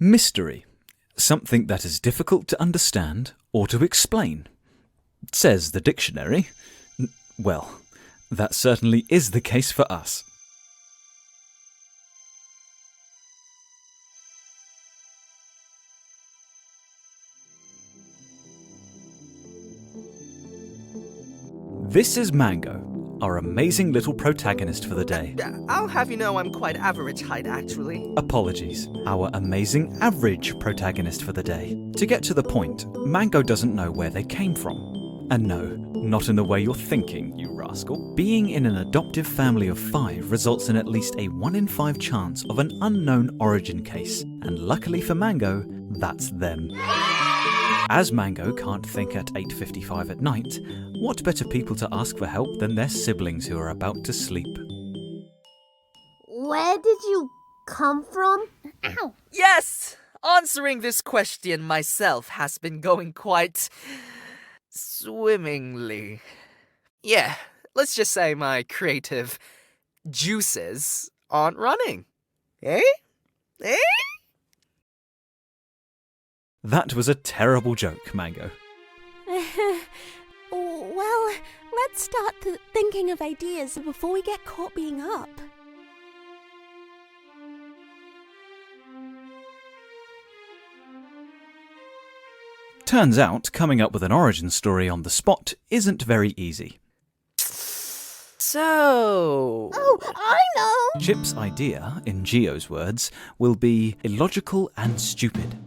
Mystery. Something that is difficult to understand or to explain. Says the dictionary. Well, that certainly is the case for us. This is Mango, our amazing little protagonist for the day. I'll have you know I'm quite average height, actually. Apologies, our amazing average protagonist for the day. To get to the point, Mango doesn't know where they came from. And no, not in the way you're thinking, you rascal. Being in an adoptive family of 5 results in at least a 1 in 5 chance of an unknown origin case. And luckily for Mango, that's them. As Mango can't think at 8:55 at night, what better people to ask for help than their siblings who are about to sleep? Where did you come from? Ow! Yes! Answering this question myself has been going quite swimmingly. Yeah, let's just say my creative juices aren't running. Eh? Eh? That was a terrible joke, Mango. Well, let's start thinking of ideas before we get caught being up. Turns out, coming up with an origin story on the spot isn't very easy. So... Oh, I know! Chip's idea, in Gio's words, will be illogical and stupid.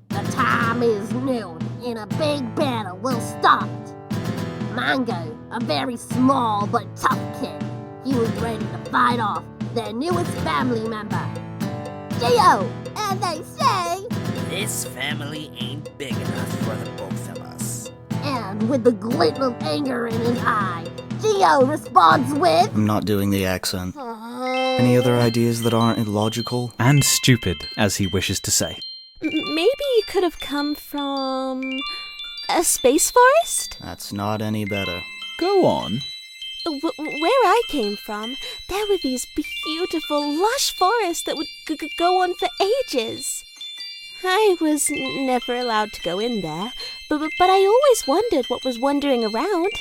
The time is noon, and a big battle will start. Mango, a very small but tough kid, he was ready to fight off their newest family member, Gio, and they say... This family ain't big enough for the both of us. And with the glint of anger in his eye, Gio responds with... I'm not doing the accent. Any other ideas that aren't illogical? And stupid, as he wishes to say. Maybe you could have come from a space forest? That's not any better. Go on. Where I came from, there were these beautiful, lush forests that would go on for ages. I was never allowed to go in there, but I always wondered what was wandering around.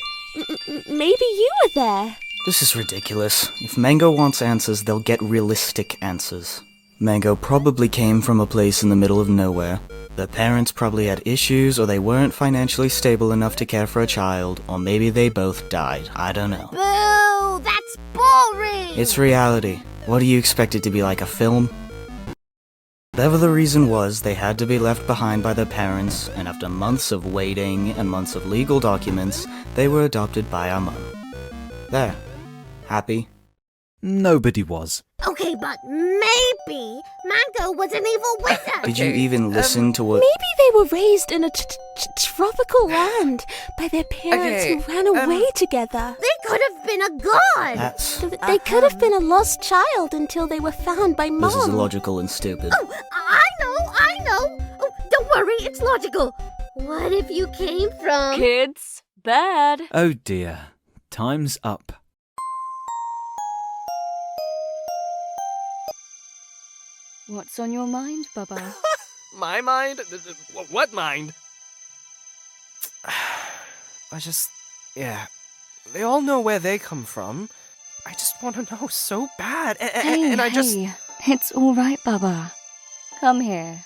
Maybe you were there. This is ridiculous. If Mango wants answers, they'll get realistic answers. Mango probably came from a place in the middle of nowhere. Their parents probably had issues, or they weren't financially stable enough to care for a child, or maybe they both died. I don't know. Boo! That's boring! It's reality. What do you expect it to be, like a film? Whatever the reason was, they had to be left behind by their parents, and after months of waiting and months of legal documents, they were adopted by our mum. There. Happy? Nobody was. Okay, but maybe Mango was an evil wizard! Did you even listen to what— Maybe they were raised in a tropical land by their parents who ran away together. They could have been a god! That's— They could have been a lost child until they were found by Mom. This is illogical and stupid. Oh, I know! Oh, don't worry, it's logical. What if you came from... Kids, bed. Oh dear. Time's up. What's on your mind, Baba? My mind? What mind? Yeah. They all know where they come from. I just want to know so bad. Hey, it's all right, Baba. Come here.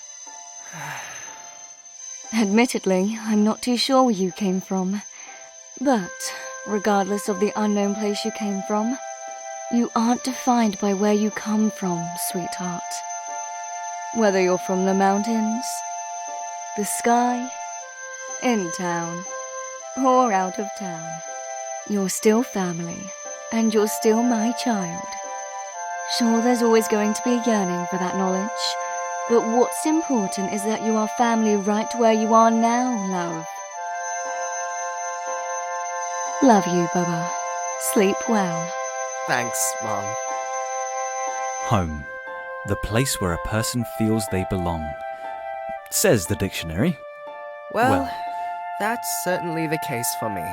Admittedly, I'm not too sure where you came from. But, regardless of the unknown place you came from, you aren't defined by where you come from, sweetheart. Whether you're from the mountains, the sky, in town, or out of town, you're still family, and you're still my child. Sure, there's always going to be a yearning for that knowledge, but what's important is that you are family right where you are now, love. Love you, Baba. Sleep well. Thanks, Mom. Home. The place where a person feels they belong. Says the dictionary. Well, that's certainly the case for me.